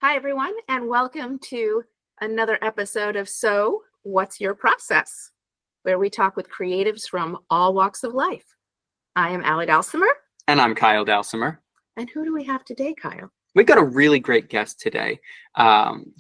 Hi, everyone, and welcome to another episode of So, What's Your Process? Where we talk with creatives from all walks of life. I am Allie Dalsimer. And I'm Kyle Dalsimer. And who do we have today, Kyle? We've got a really great guest today.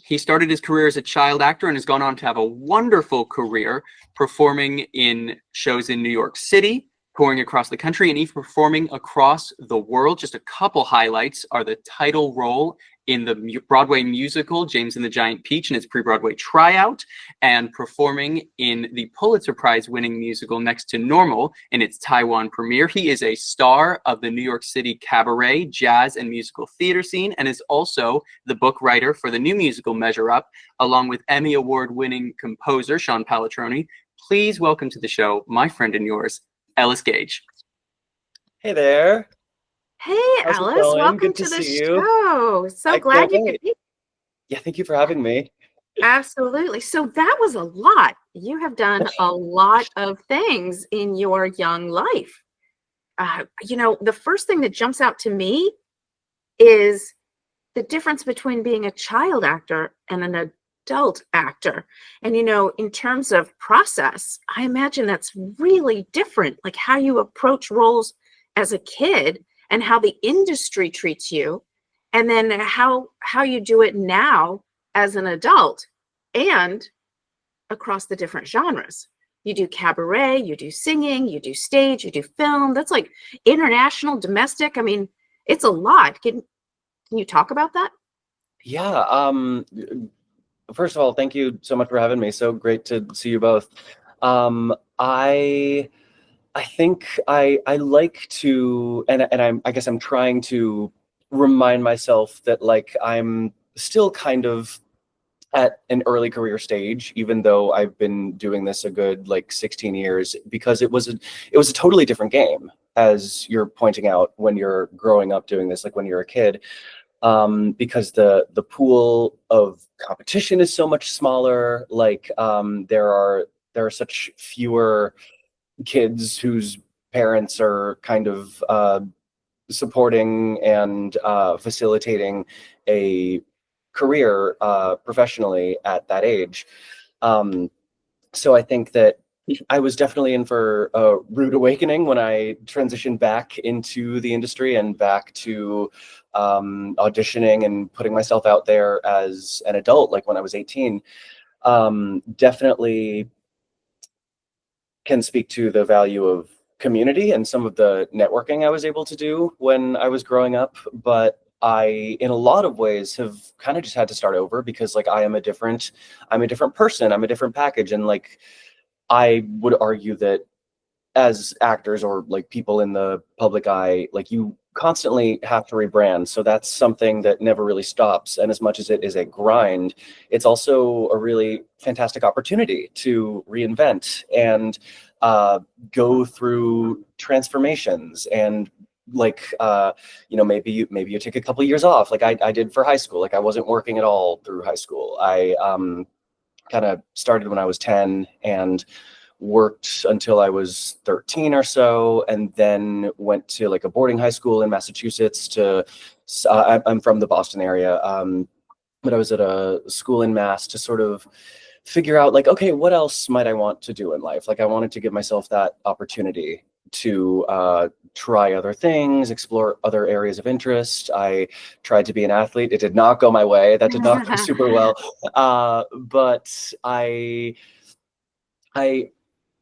He started his career as a child actor and has gone on to have a wonderful career performing in shows in New York City, touring across the country, and even performing across the world. Just a couple highlights are the title role in the Broadway musical James and the Giant Peach in its pre-Broadway tryout, and performing in the Pulitzer Prize winning musical Next to Normal in its Taiwan premiere. He is a star of the New York City cabaret, jazz, and musical theater scene, and is also the book writer for the new musical Measure Up, along with Emmy Award winning composer Sean Pallatroni. Please welcome to the show my friend and yours, Ellis Gage. Hey there. Hey, How's it Alice. going? Welcome Good to to the see you. show. So I glad can't you could wait. be. Yeah, thank you for having me. Absolutely. So that was a lot. You have done a lot of things in your young life. The first thing that jumps out to me is the difference between being a child actor and an adult actor. And, in terms of process, I imagine that's really different, like how you approach roles as a kid and how the industry treats you, and then how you do it now as an adult and across the different genres. You do cabaret, you do singing, you do stage, you do film. That's like international, domestic. I mean, it's a lot. Can you talk about that? Yeah. First of all, thank you so much for having me. So great to see you both. I think I like to, and I guess I'm trying to remind myself that like I'm still kind of at an early career stage, even though I've been doing this a good like 16 years, because it was a totally different game, as you're pointing out, when you're growing up doing this, like when you're a kid, because the pool of competition is so much smaller. Like there are such fewer kids whose parents are kind of supporting and facilitating a career professionally at that age. So I think that I was definitely in for a rude awakening when I transitioned back into the industry and back to auditioning and putting myself out there as an adult, like when I was 18. Definitely can speak to the value of community and some of the networking I was able to do when I was growing up. But I, in a lot of ways, have kind of just had to start over because like I'm a different person. I'm a different package. And like, I would argue that as actors or like people in the public eye, like you constantly have to rebrand. So that's something that never really stops. And as much as it is a grind, it's also a really fantastic opportunity to reinvent and go through transformations and like maybe you take a couple of years off like I did for high school. Like I wasn't working at all through high school. I kind of started when I was 10 and worked until I was 13 or so, and then went to like a boarding high school in Massachusetts I'm from the Boston area, but I was at a school in Mass to sort of figure out like, okay, what else might I want to do in life? Like I wanted to give myself that opportunity to try other things, explore other areas of interest. I tried to be an athlete. It did not go my way. That did not go super well. But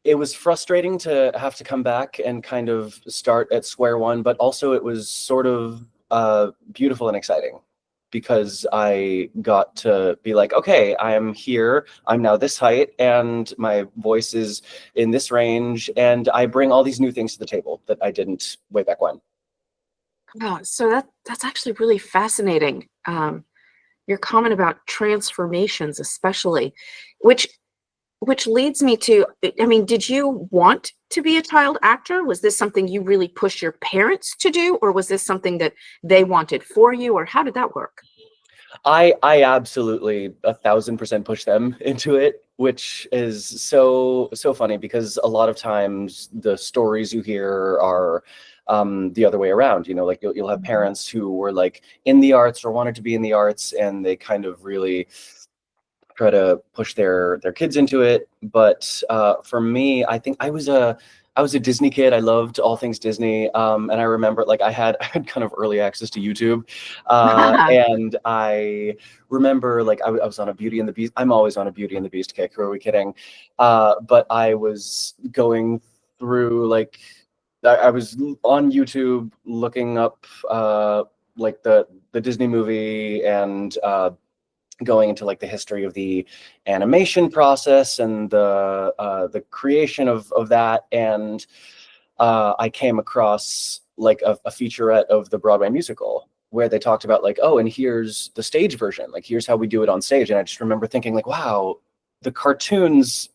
it was frustrating to have to come back and kind of start at square one, but also it was sort of beautiful and exciting because I got to be like, okay, I am here. I'm now this height and my voice is in this range. And I bring all these new things to the table that I didn't way back when. Oh, so that's actually really fascinating. Your comment about transformations, especially, which leads me to, I mean, did you want to be a child actor? Was this something you really pushed your parents to do, or was this something that they wanted for you, or how did that work? I absolutely 1,000% push them into it, which is so funny because a lot of times the stories you hear are the other way around. You know, like you'll have parents who were like in the arts or wanted to be in the arts, and they kind of really try to push their kids into it. But for me, I think I was a Disney kid. I loved all things Disney, and I remember like I had kind of early access to YouTube, and I remember like I was on a Beauty and the Beast. I'm always on a Beauty and the Beast kick. Who are we kidding? But I was going through like I was on YouTube looking up like the Disney movie and going into like the history of the animation process and the creation of that. And I came across like a featurette of the Broadway musical where they talked about like, oh, and here's the stage version, like here's how we do it on stage. And I just remember thinking like, wow, the cartoons,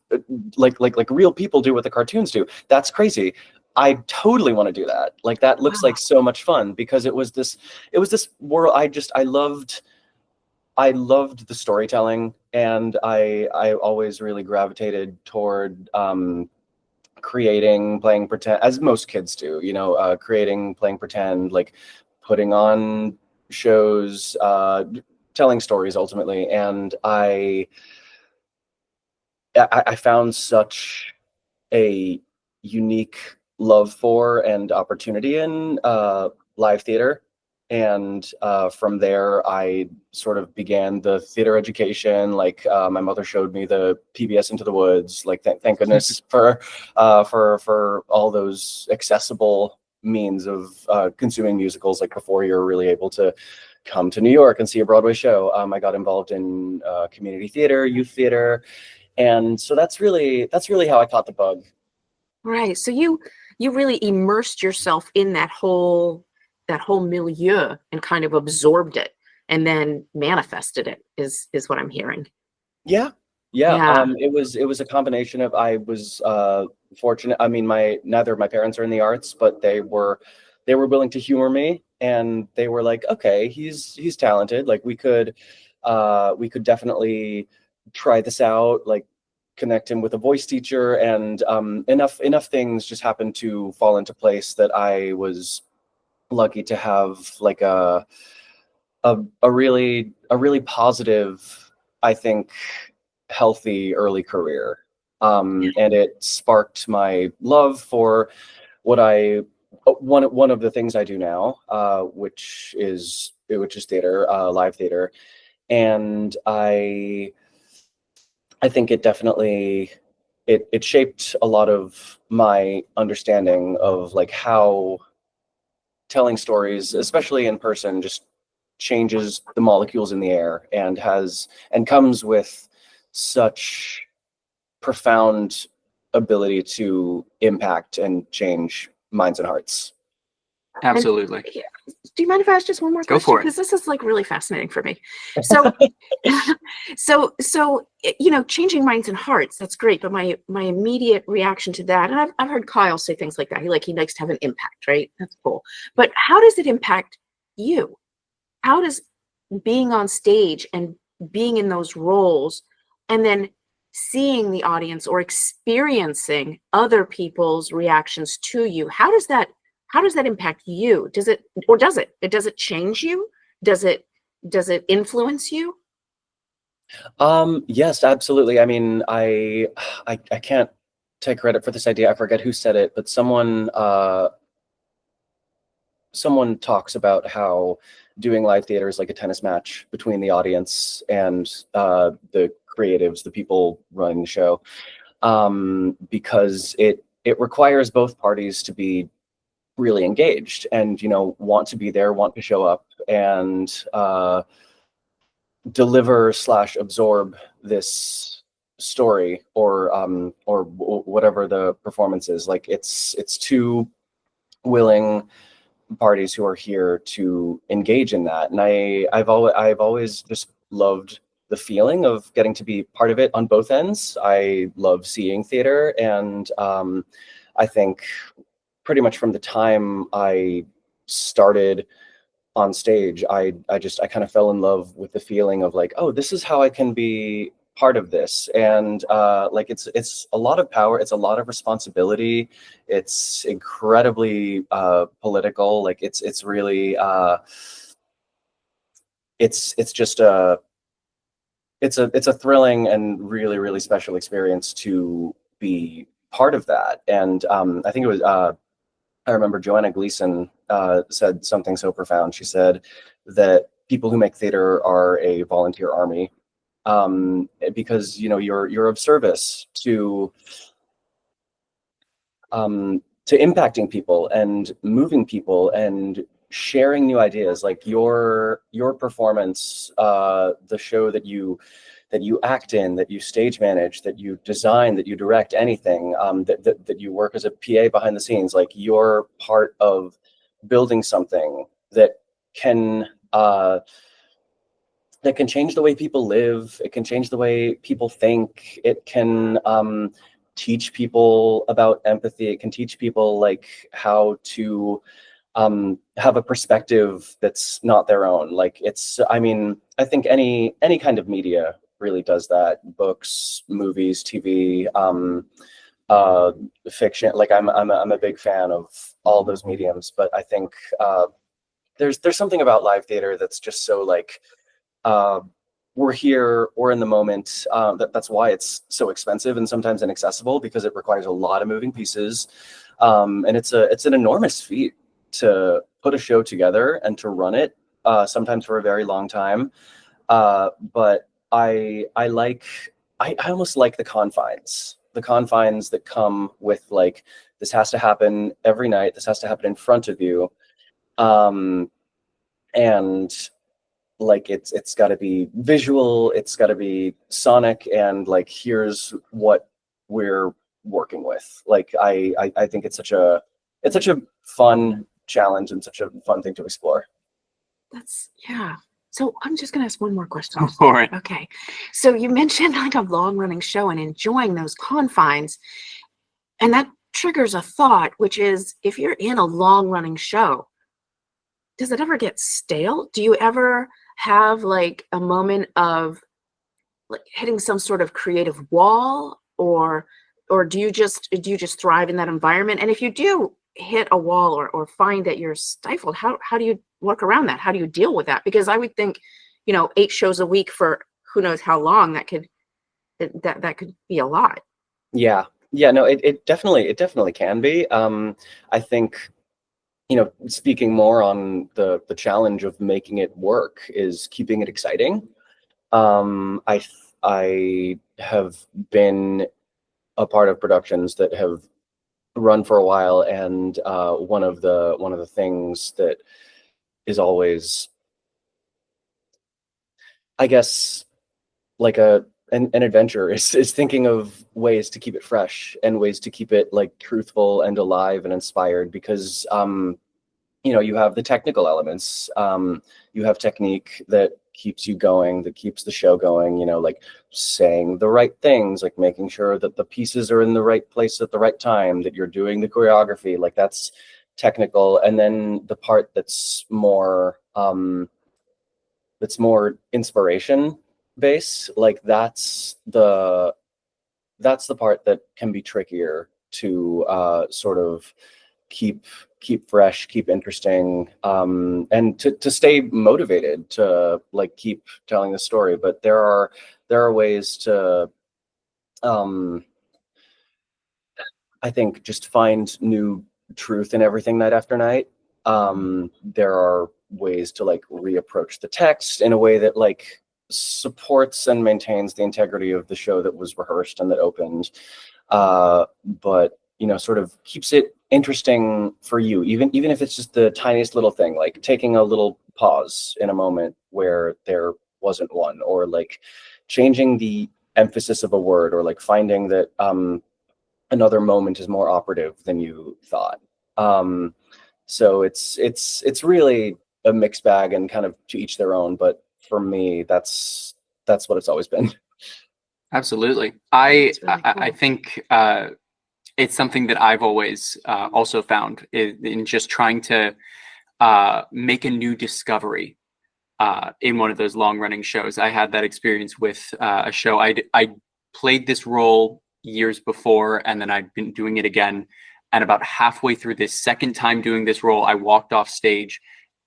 like real people do what the cartoons do. That's crazy. I totally want to do that. Like that looks like so much fun, because it was this world. I loved the storytelling, and I always really gravitated toward creating, playing pretend, as most kids do, you know, creating, playing pretend, like putting on shows, telling stories ultimately. And I found such a unique love for and opportunity in live theater. And from there, I sort of began the theater education. Like my mother showed me the PBS Into the Woods. Like thank goodness for all those accessible means of consuming musicals. Like before you were really able to come to New York and see a Broadway show. I got involved in community theater, youth theater, and so that's really how I caught the bug. Right. So you really immersed yourself in that whole milieu and kind of absorbed it and then manifested it is what I'm hearing. Yeah. It was a combination of, I was fortunate. I mean, neither of my parents are in the arts, but they were willing to humor me, and they were like, okay, he's talented. Like we could definitely try this out, like connect him with a voice teacher. And enough things just happened to fall into place that I was lucky to have like a really positive, I think, healthy early career. And it sparked my love for what one of the things I do now, which is theater, live theater. And I think it definitely it shaped a lot of my understanding of like how telling stories, especially in person, just changes the molecules in the air, and comes with such profound ability to impact and change minds and hearts. Absolutely. And, do you mind if I ask just one more question? Go for it. Because this is like really fascinating for me. So, so you know, changing minds and hearts, that's great. But my immediate reaction to that, and I've heard Kyle say things like that. He likes to have an impact, right? That's cool. But how does it impact you? How does being on stage and being in those roles, and then seeing the audience or experiencing other people's reactions to you, how does that impact you? Does it change you? Does it influence you? Yes, absolutely. I mean, I can't take credit for this idea. I forget who said it, but someone talks about how doing live theater is like a tennis match between the audience and the creatives, the people running the show, because it requires both parties to be really engaged and, you know, want to be there, want to show up, and deliver / absorb this story or whatever the performance is. Like it's two willing parties who are here to engage in that. And I've always just loved the feeling of getting to be part of it on both ends. I love seeing theater, and I think pretty much from the time I started on stage, I kind of fell in love with the feeling of like, oh, this is how I can be part of this. And like it's a lot of power, it's a lot of responsibility, it's incredibly political. Like it's really it's just a it's a thrilling and really, really special experience to be part of that. And I think it was I remember Joanna Gleason said something so profound. She said that people who make theater are a volunteer army, because you're of service to impacting people and moving people and sharing new ideas. Like your performance, the show that you act in, that you stage manage, that you design, that you direct, anything, that you work as a PA behind the scenes. Like you're part of building something that can change the way people live. It can change the way people think. It can teach people about empathy. It can teach people like how to have a perspective that's not their own. Like I mean, I think any kind of media really does that. Books, movies, TV, fiction. Like I'm a big fan of all those mediums, but I think there's something about live theater that's just so like, we're here, we're in the moment. That's why it's so expensive and sometimes inaccessible, because it requires a lot of moving pieces. And it's an enormous feat to put a show together and to run it, sometimes for a very long time. But I almost like the confines that come with like, this has to happen every night. This has to happen in front of you. And like it's got to be visual, it's got to be sonic, and like here's what we're working with. Like I think it's such a fun challenge and such a fun thing to explore. Yeah. So I'm just gonna ask one more question. Go for it. Okay. So you mentioned like a long running show and enjoying those confines, and that triggers a thought, which is, if you're in a long running show, does it ever get stale? Do you ever have like a moment of like hitting some sort of creative wall, or do you just thrive in that environment? And if you do hit a wall, or find that you're stifled, how do you work around that? How do you deal with that? Because I would think, 8 shows a week for who knows how long, that could be a lot. Yeah, no, it definitely can be. I think, speaking more on the challenge of making it work is keeping it exciting. I have been a part of productions that have run for a while, and one of the things that is always, I guess, like an adventure is thinking of ways to keep it fresh and ways to keep it like truthful and alive and inspired, because you have the technical elements, you have technique that keeps you going, that keeps the show going, like saying the right things, like making sure that the pieces are in the right place at the right time, that you're doing the choreography, like that's technical. And then the part that's more inspiration based, like that's the part that can be trickier to sort of keep fresh, keep interesting, and to stay motivated to like keep telling the story. But there are ways to I think just find new truth in everything night after night. There are ways to like reapproach the text in a way that like supports and maintains the integrity of the show that was rehearsed and that opened, but sort of keeps it interesting for you, even if it's just the tiniest little thing, like taking a little pause in a moment where there wasn't one, or like changing the emphasis of a word, or like finding that another moment is more operative than you thought. So it's really a mixed bag, and kind of to each their own, but for me that's what it's always been. Absolutely. That's really cool. I think it's something that I've always also found in just trying to make a new discovery in one of those long running shows. I had that experience with a show. I played this role years before, and then I'd been doing it again. And about halfway through this second time doing this role, I walked off stage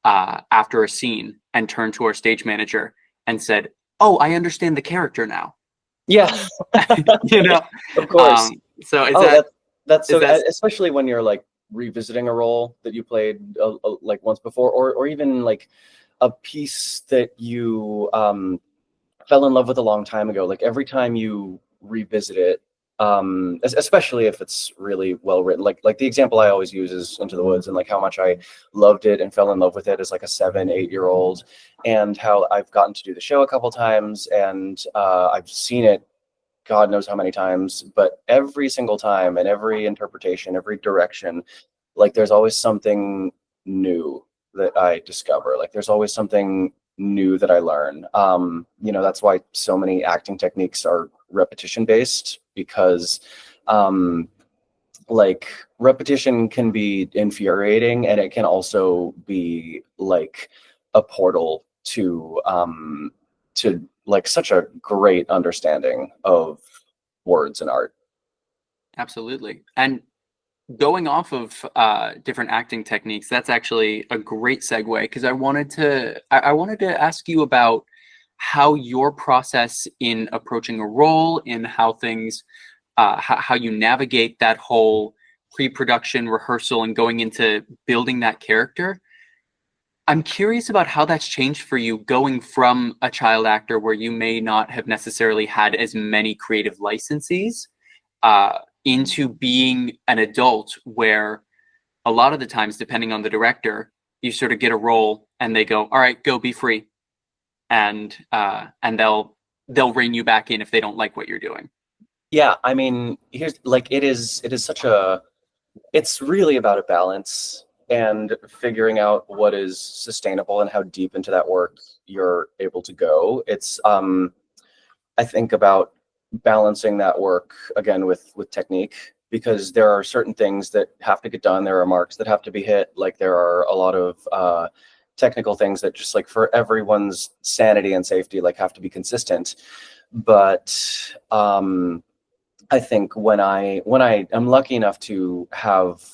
after a scene and turned to our stage manager and said, "Oh, I understand the character now." Yeah. You know, Of course. so is That's so, that especially when you're like revisiting a role that you played like once before, or even like a piece that you fell in love with a long time ago. Like every time you revisit it, especially if it's really well written, like the example I always use is Into the Woods, and like how much I loved it and fell in love with it as like a 7-8 year old, and how I've gotten to do the show a couple times, and I've seen it God knows how many times, but every single time and every interpretation, every direction, like there's always something new that I discover. Like there's always something new that I learn. That's why so many acting techniques are repetition based, because like repetition can be infuriating, and it can also be like a portal to like such a great understanding of words and art. absolutely. And going off of different acting techniques, that's actually a great segue, because I wanted to ask you about how your process in approaching a role, in how things how you navigate that whole pre-production rehearsal and going into building that character. I'm curious about how that's changed for you, going from a child actor where you may not have necessarily had as many creative licenses into being an adult, where a lot of the times, depending on the director, you sort of get a role and they go, "All right, go, be free," and they'll rein you back in if they don't like what you're doing. Yeah, I mean, here's like it is it's really about a balance and figuring out what is sustainable and how deep into that work you're able to go. It's I think about balancing that work again with technique, because there are certain things that have to get done. There are marks that have to be hit. Like there are a lot of technical things that just like for everyone's sanity and safety, like have to be consistent. But I think when I am lucky enough to have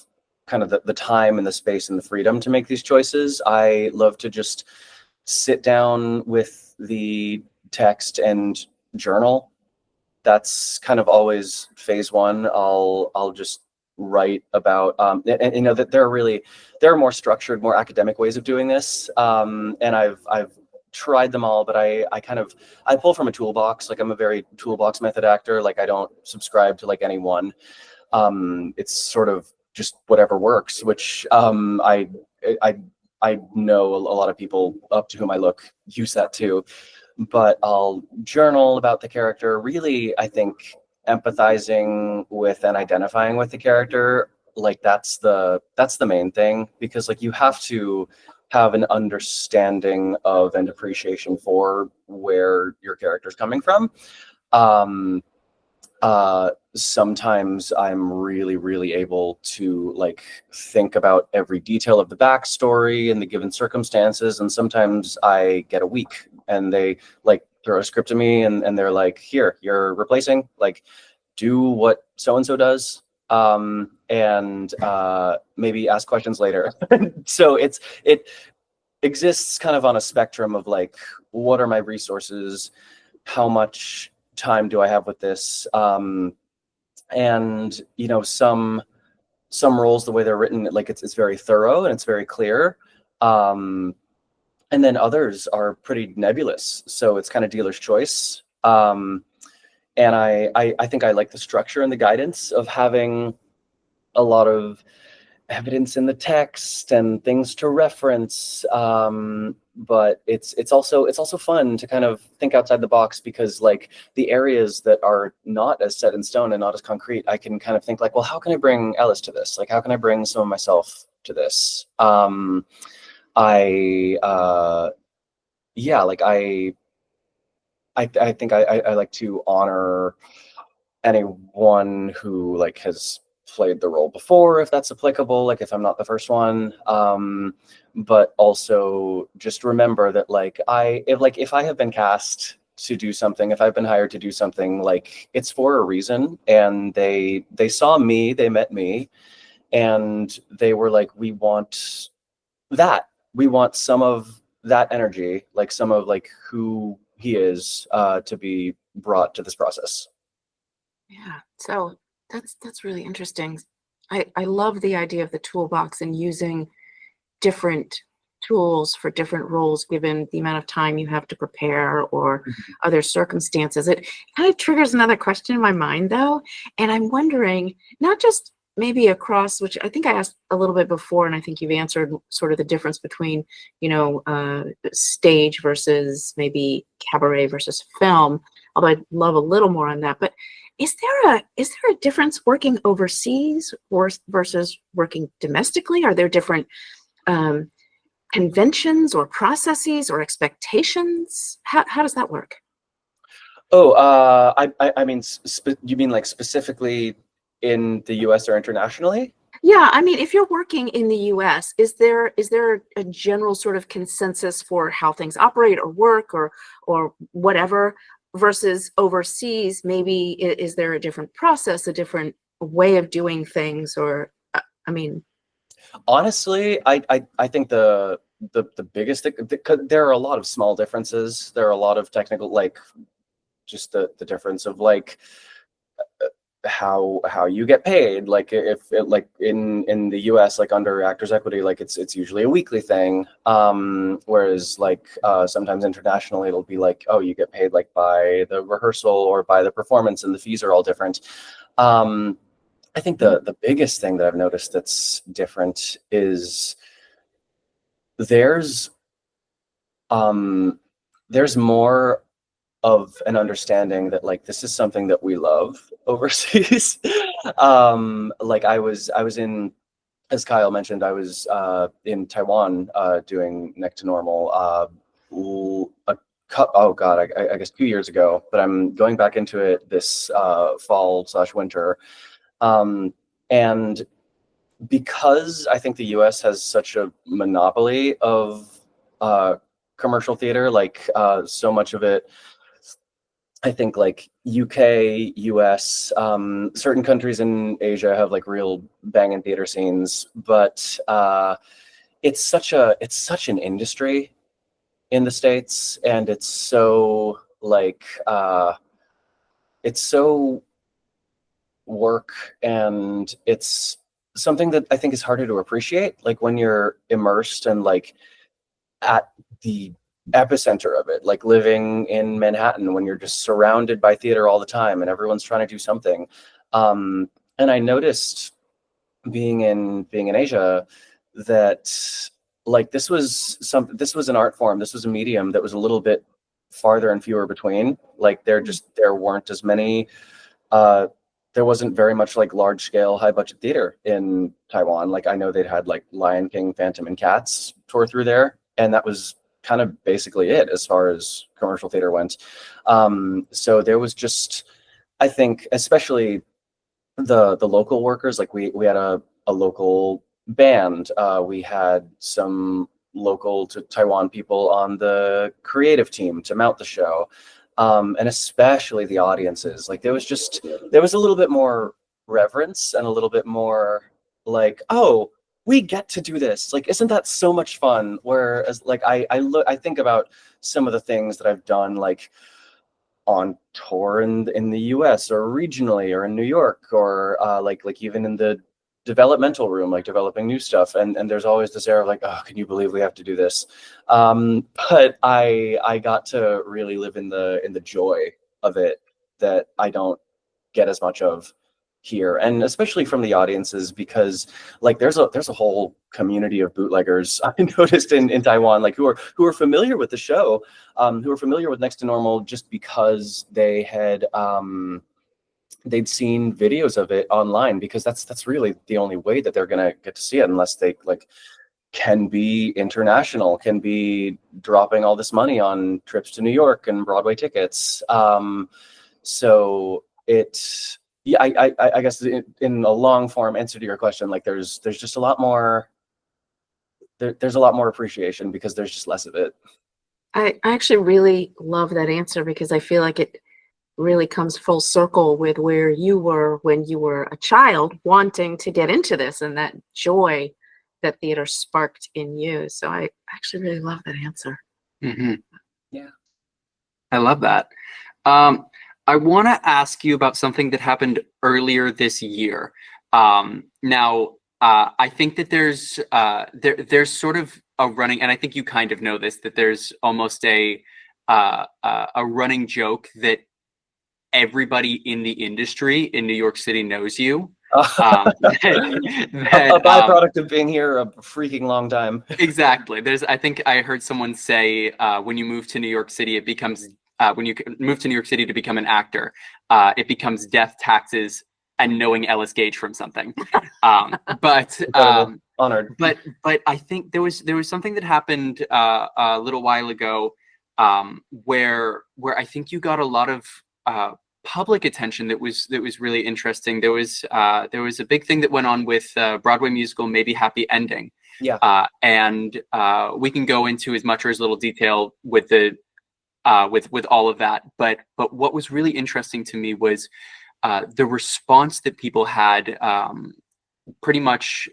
kind of the time and the space and the freedom to make these choices, I love to just sit down with the text and journal. That's kind of always phase one. I'll just write about and you know that there are more structured, more academic ways of doing this, and I've tried them all, but I pull from a toolbox. Like I'm a very toolbox method actor. Like I don't subscribe to like any one. It's sort of just whatever works, which I know a lot of people up to whom I look use that too. But I'll journal about the character. Really, I think empathizing with and identifying with the character, like that's the main thing, because like you have to have an understanding of and appreciation for where your character's coming from. Sometimes I'm really able to like think about every detail of the backstory and the given circumstances, and sometimes I get a week and they like throw a script to me and they're like, "Here, you're replacing, like do what so and so does, and maybe ask questions later." So it exists kind of on a spectrum of like, what are my resources, how much time do I have with this, and you know, some roles, the way they're written, like it's very thorough and it's very clear, and then others are pretty nebulous, so it's kind of dealer's choice. And I think I like the structure and the guidance of having a lot of evidence in the text and things to reference, but it's also fun to kind of think outside the box, because like the areas that are not as set in stone and not as concrete, I can kind of think like, well, how can I bring Ellis to this? Like how can I bring some of myself to this? Yeah, like I think I like to honor anyone who like has played the role before, if that's applicable, like if I'm not the first one. But also just remember that like if I have been cast to do something, if I've been hired to do something, like it's for a reason, and they saw me, they met me, and they were like, we want that. We want some of that energy, like some of like who he is, to be brought to this process. Yeah. So that's really interesting. I love the idea of the toolbox and using different tools for different roles given the amount of time you have to prepare or Mhm. other circumstances. It kind of triggers another question in my mind though. And I'm wondering, not just maybe across, which I think I asked a little bit before, and I think you've answered sort of the difference between, stage versus maybe cabaret versus film, although I'd love a little more on that. But is there a difference working overseas versus working domestically? Are there different um, conventions or processes or expectations? How does that work? Oh, I mean, you mean like specifically in the US or internationally? Yeah, I mean, if you're working in the US, is there a general sort of consensus for how things operate or work or whatever versus overseas? Maybe is there a different process, a different way of doing things, or I mean, Honestly, I think the biggest thing, because there are a lot of small differences. There are a lot of technical, like just the difference of like how you get paid. Like if it, like in the US, like under Actors Equity, like it's usually a weekly thing. Whereas like sometimes internationally it'll be like, oh, you get paid like by the rehearsal or by the performance, and the fees are all different. Um, I think the biggest thing that I've noticed that's different is there's um there's more of an understanding that like this is something that we love overseas. Like I was in, as Kyle mentioned, I was in Taiwan doing Next to Normal oh god, I guess 2 years ago, but I'm going back into it this fall/winter. And because I think the US has such a monopoly of uh, commercial theater, like so much of it, I think like UK, US, certain countries in Asia have like real banging theater scenes, but it's such an industry in the States, and it's so like it's so work, and it's something that I think is harder to appreciate, like when you're immersed and like at the epicenter of it, like living in Manhattan when you're just surrounded by theater all the time and everyone's trying to do something. And I noticed being in Asia that like this was an art form, this was a medium that was a little bit farther and fewer between. Like there weren't as many uh there wasn't very much like large scale high budget theater in Taiwan. Like I know they'd had like Lion King, Phantom and Cats tour through there, and that was kind of basically it as far as commercial theater went. So there was just, I think, especially the local workers, like we had a local band, we had some local to Taiwan people on the creative team to mount the show, and especially the audiences. Like there was a little bit more reverence and a little bit more like, oh, we get to do this, like isn't that so much fun? Whereas like I think about some of the things that I've done, like on tour in the US or regionally or in New York, or like even in the developmental room, like developing new stuff, and there's always this air of like, oh, can you believe we have to do this? But I got to really live in the joy of it that I don't get as much of here, and especially from the audiences, because like there's a whole community of bootleggers I noticed in Taiwan, like who are familiar with the show, who are familiar with Next to Normal just because they'd seen videos of it online, because that's really the only way that they're gonna get to see it, unless they like can be international, can be dropping all this money on trips to New York and Broadway tickets. So it yeah, I guess in a long form answer to your question, like there's just a lot more, there's a lot more appreciation because there's just less of it. I actually really love that answer because I feel like it really comes full circle with where you were when you were a child wanting to get into this and that joy that theater sparked in you. So I actually really love that answer. Hmm. Yeah. I love that. I want to ask you about something that happened earlier this year. Now, I think that there's sort of a running, and I think you kind of know this, that there's almost a running joke that everybody in the industry in New York City knows you. A byproduct of being here a freaking long time. Exactly. I think I heard someone say when you move to New York City, it becomes when you move to New York City to become an actor, it becomes death, taxes, and knowing Ellis Gage from something. But honored. But I think there was something that happened a little while ago where I think you got a lot of public attention that was really interesting. There was a big thing that went on with Broadway musical Maybe Happy Ending. Yeah. And we can go into as much or as little detail with the with all of that. But what was really interesting to me was the response that people had. Pretty much,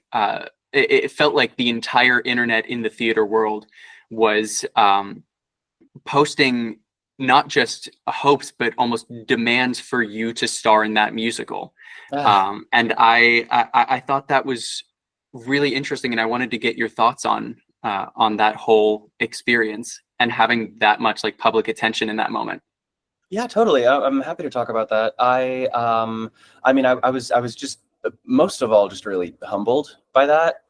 it felt like the entire internet in the theater world was posting not just hopes, but almost demands for you to star in that musical. And I thought that was really interesting, and I wanted to get your thoughts on that whole experience and having that much like public attention in that moment. Yeah, totally. I'm happy to talk about that. I mean, I was just most of all just really humbled by that.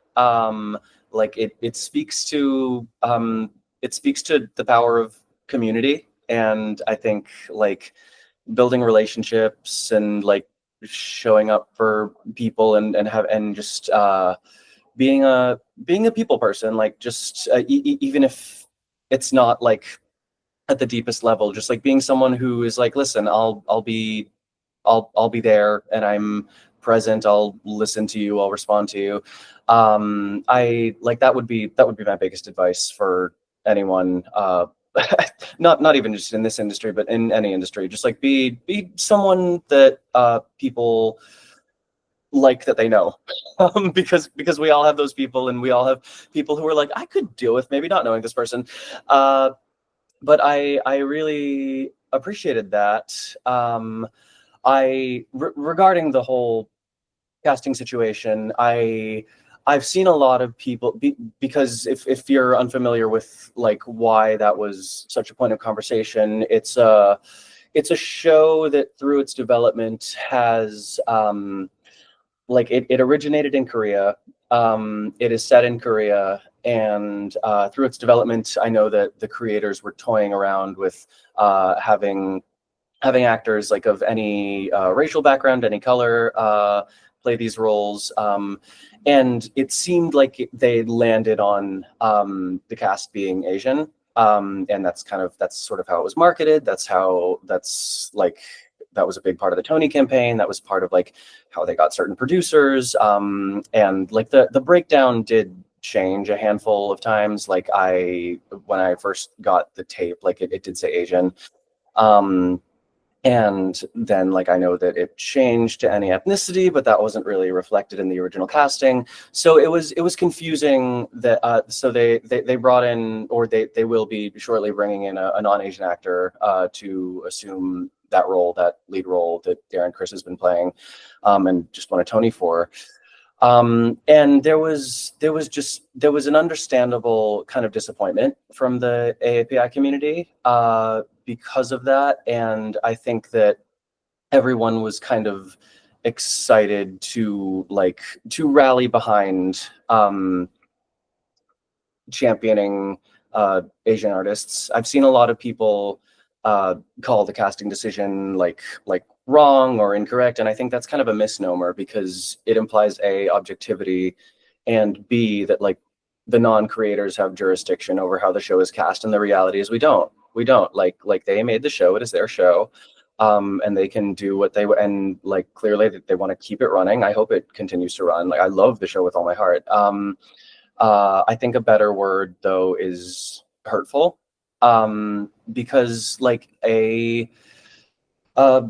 Like it speaks to the power of community, and I think like building relationships and like showing up for people and just being a people person, like just even if it's not like at the deepest level, just like being someone who is like, listen, I'll be there and I'm present. I'll listen to you. I'll respond to you. I like that would be my biggest advice for anyone. Not even just in this industry, but in any industry. Just like be someone that people like that they know, because we all have those people, and we all have people who are like, I could deal with maybe not knowing this person. But I really appreciated that. Regarding the whole casting situation, I've seen a lot of people because if you're unfamiliar with like why that was such a point of conversation, it's a show that through its development has like it originated in Korea. It is set in Korea, and through its development, I know that the creators were toying around with having actors like of any racial background, any color, play these roles. And it seemed like they landed on the cast being Asian. And that's sort of how it was marketed. That was a big part of the Tony campaign. That was part of like how they got certain producers. And like the breakdown did change a handful of times. Like when I first got the tape, like it did say Asian. And then like I know that it changed to any ethnicity, but that wasn't really reflected in the original casting. So it was confusing that so they brought in, or they will be shortly bringing in a non-Asian actor to assume that role, that lead role that Darren Criss has been playing, and just won a Tony for. And there was an understandable kind of disappointment from the AAPI community because of that. And I think that everyone was kind of excited to rally behind championing Asian artists. I've seen a lot of people call the casting decision like wrong or incorrect, and I think that's kind of a misnomer because it implies A, objectivity, and B, that like the non-creators have jurisdiction over how the show is cast, and the reality is we don't. Like they made the show, it is their show. and they can do what they, and like clearly they want to keep it running. I hope it continues to run. Like, I love the show with all my heart. I think a better word though is hurtful, because like uh,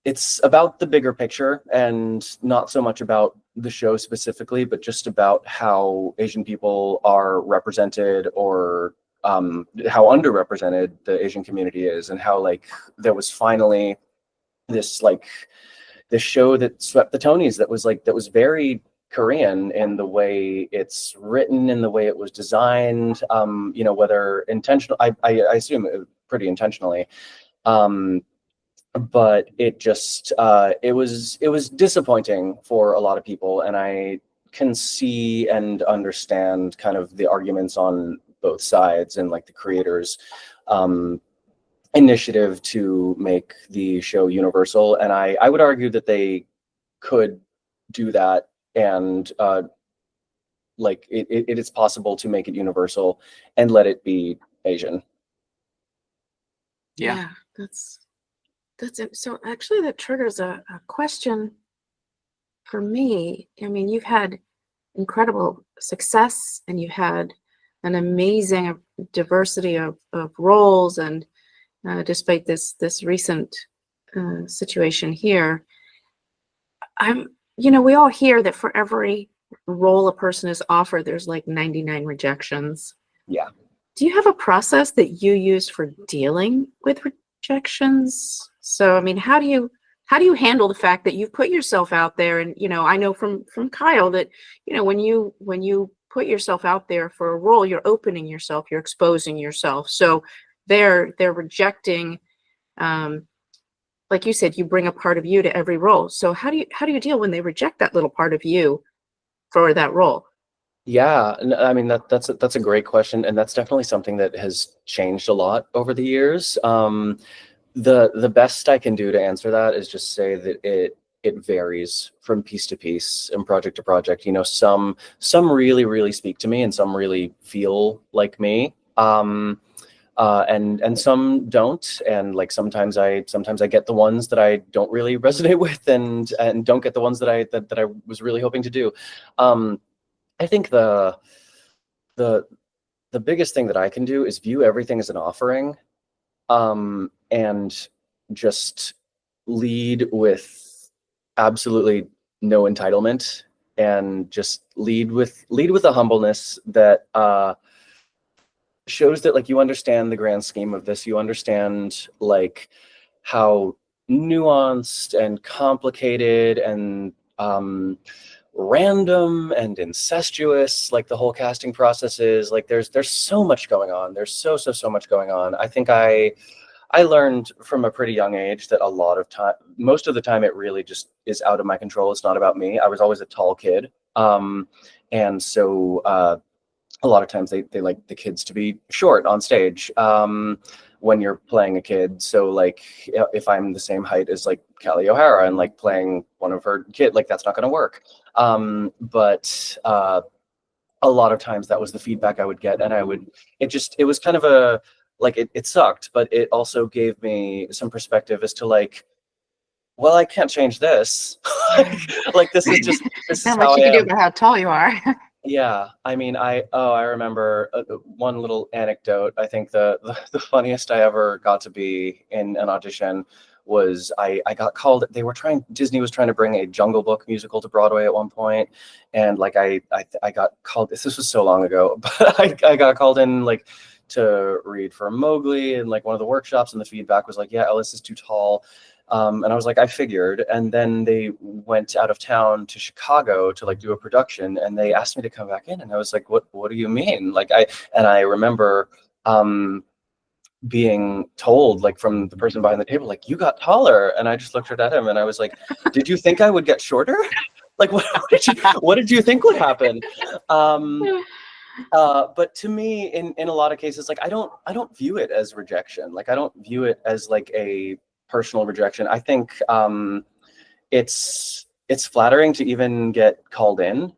it's about the bigger picture and not so much about the show specifically, but just about how Asian people are represented, or how underrepresented the Asian community is, and how like there was finally this like this show that swept the Tonys that was very Korean in the way it's written, in the way it was designed, whether intentional, I assume pretty intentionally. But it just it was disappointing for a lot of people, and I can see and understand kind of the arguments on both sides, and like the creators initiative to make the show universal. And I would argue that they could do that, and like it is possible to make it universal and let it be Asian. Yeah. That's it. So actually that triggers a question for me. I mean, you've had incredible success, and you had an amazing diversity of roles, and despite this recent situation here, we all hear that for every role a person is offered, there's like 99 rejections. Yeah. Do you have a process that you use for dealing with rejections? So, I mean, how do you handle the fact that you've put yourself out there? And, I know from Kyle that, when you put yourself out there for a role, you're opening yourself, you're exposing yourself. So they're rejecting, like you said, you bring a part of you to every role. So how do you deal when they reject that little part of you for that role? Yeah, I mean that's a great question, and that's definitely something that has changed a lot over the years. The best I can do to answer that is just say that it varies from piece to piece and project to project. Some really, really speak to me, and some really feel like me. And some don't, and like sometimes I get the ones that I don't really resonate with, and don't get the ones that I was really hoping to do. I think the biggest thing that I can do is view everything as an offering, and just lead with absolutely no entitlement, and just lead with a humbleness that shows that like you understand the grand scheme of this. You understand like how nuanced and complicated and random and incestuous like the whole casting process is. Like there's so much going on. There's so much going on. I think I learned from a pretty young age that a lot of time, most of the time, it really just is out of my control. It's not about me. I was always a tall kid, and so a lot of times they like the kids to be short on stage when you're playing a kid. So like if I'm the same height as like Callie O'Hara and like playing one of her kid, like that's not going to work. But a lot of times that was the feedback I would get, and it was kind of a like it sucked, but it also gave me some perspective as to like, well, I can't change this. Like this is Not how much I you can do am. about how tall you are. Yeah, I mean, I remember one little anecdote. I think the funniest I ever got to be in an audition was I got called. Disney was trying to bring a Jungle Book musical to Broadway at one point, and like I got called. This was so long ago, but I got called in like to read for Mowgli and like one of the workshops, and the feedback was like, yeah, Ellis is too tall. And I was like, I figured. And then they went out of town to Chicago to like do a production, and they asked me to come back in, and I was like, what do you mean? Like I remember being told like from the person behind the table, like, you got taller. And I just looked at him and I was like, did you think I would get shorter? Like what did you think would happen? But to me, in a lot of cases, like I don't view it as rejection. Like I don't view it as like a personal rejection. I think it's flattering to even get called in,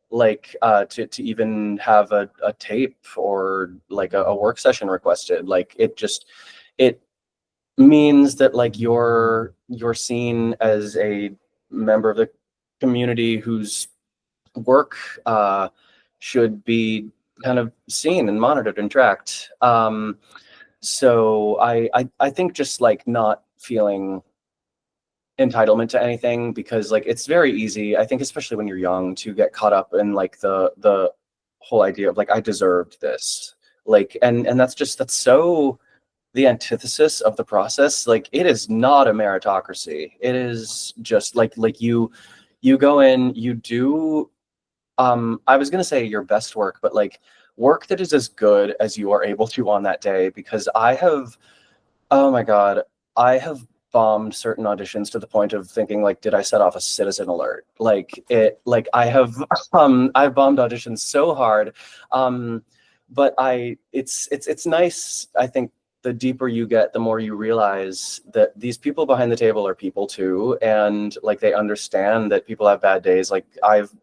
like to even have a tape or like a work session requested. Like it means that like you're seen as a member of the community whose work should be kind of seen and monitored and tracked. So I think just like not feeling entitlement to anything, because like it's very easy, I think, especially when you're young, to get caught up in like the whole idea of like I deserved this. Like and that's so the antithesis of the process. Like it is not a meritocracy. It is just like you go in, you do I was gonna say your best work, but like work that is as good as you are able to on that day, because I have, oh my God, I have bombed certain auditions to the point of thinking like, did I set off a citizen alert? Like it, like I have, I've bombed auditions so hard. But it's nice. I think the deeper you get, the more you realize that these people behind the table are people too. And like, they understand that people have bad days. Like I've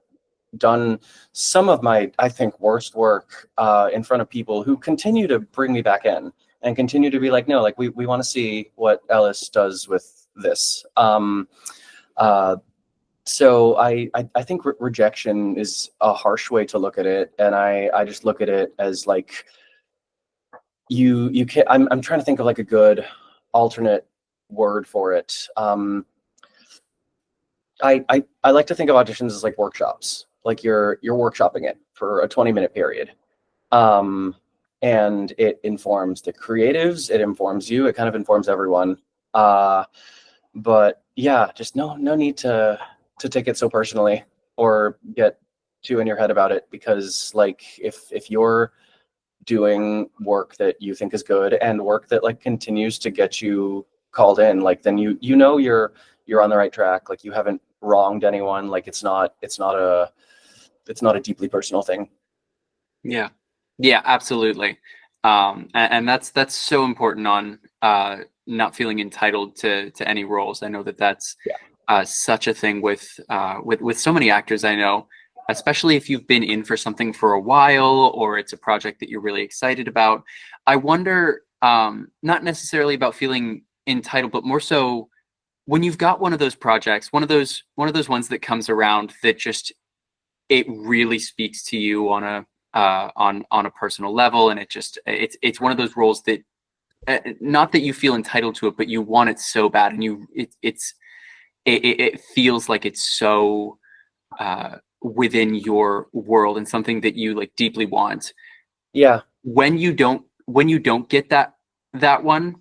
done some of my, I think, worst work in front of people who continue to bring me back in and continue to be like, no, like we want to see what Ellis does with this. Uh, so I think rejection is a harsh way to look at it, and I just look at it as like you can't. I'm trying to think of like a good alternate word for it. I like to think of auditions as like workshops. Like you're workshopping it for a 20-minute period. And it informs the creatives, it informs you, it kind of informs everyone. But yeah, just no need to take it so personally or get too in your head about it, because like if you're doing work that you think is good and work that like continues to get you called in, like then you know you're on the right track. Like you haven't wronged anyone. Like it's not a deeply personal thing. Yeah. Yeah, absolutely. And that's so important on not feeling entitled to any roles. I know that that's such a thing with so many actors I know, especially if you've been in for something for a while or it's a project that you're really excited about. I wonder, not necessarily about feeling entitled, but more so when you've got one of those projects, one of those ones that comes around that just it really speaks to you on a personal level, and it's one of those roles that not that you feel entitled to it, but you want it so bad, and it feels like it's so within your world and something that you like deeply want. Yeah. When you don't get that one,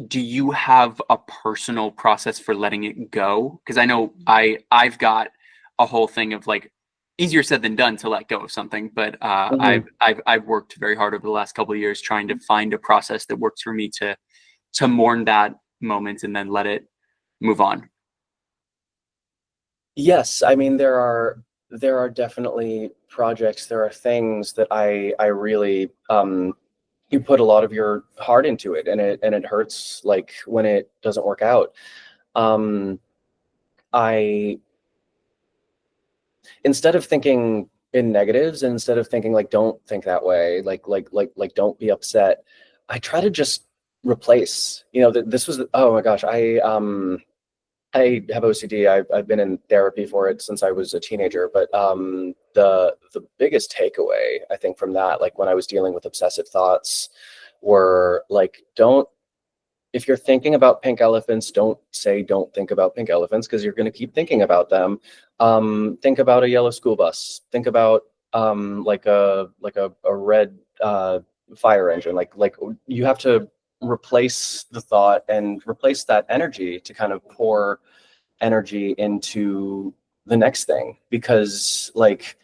do you have a personal process for letting it go? Because I know I've got a whole thing of like, easier said than done to let go of something, but I've worked very hard over the last couple of years trying to find a process that works for me to mourn that moment and then let it move on. Yes, I mean there are definitely projects, there are things that I really you put a lot of your heart into it, and it hurts like when it doesn't work out. I Instead of thinking in negatives, and instead of thinking like don't think that way, like don't be upset, I try to just replace. You know, this was, oh my gosh, I have OCD. I've been in therapy for it since I was a teenager. But the biggest takeaway I think from that, like when I was dealing with obsessive thoughts, were like, don't, if you're thinking about pink elephants, don't think about pink elephants, because you're going to keep thinking about them. Think about a yellow school bus. Think about like a red fire engine. Like you have to replace the thought and replace that energy to kind of pour energy into the next thing, because like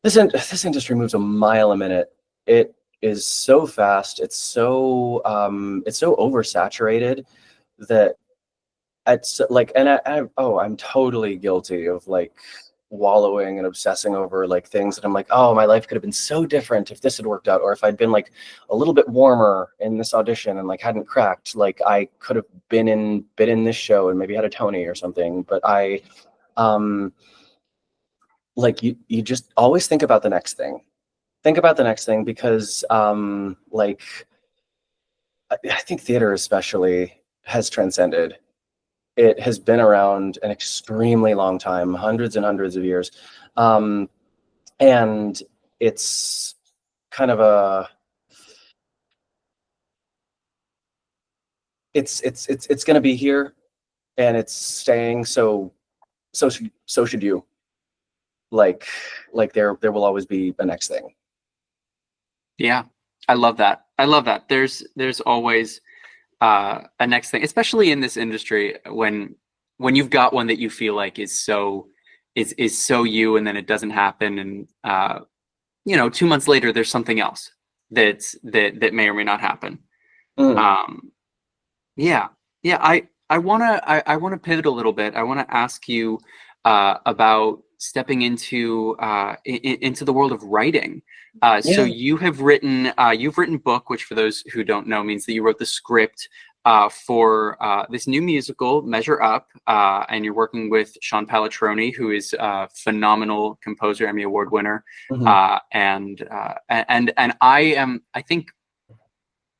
this industry moves a mile a minute. It is so fast. It's so oversaturated that it's like, and I'm totally guilty of like wallowing and obsessing over like things that I'm like, oh, my life could have been so different if this had worked out, or if I'd been like a little bit warmer in this audition and like hadn't cracked, like I could have been in this show and maybe had a Tony or something. But like you just always think about the next thing. Think about the next thing, because like I think theater especially, has transcended. It has been around an extremely long time, hundreds and hundreds of years. And it's kind of it's going to be here, and it's staying. So should you. Like there will always be a next thing. Yeah, I love that. I love that. There's always a next thing, especially in this industry, when you've got one that you feel like is so you, and then it doesn't happen, and 2 months later there's something else that may or may not happen. Yeah. I wanna pivot a little bit. I want to ask you about stepping into the world of writing. So you've written book, which for those who don't know means that you wrote the script for this new musical, Measure Up, and you're working with Sean Pallatroni, who is a phenomenal composer, Emmy Award winner. And I think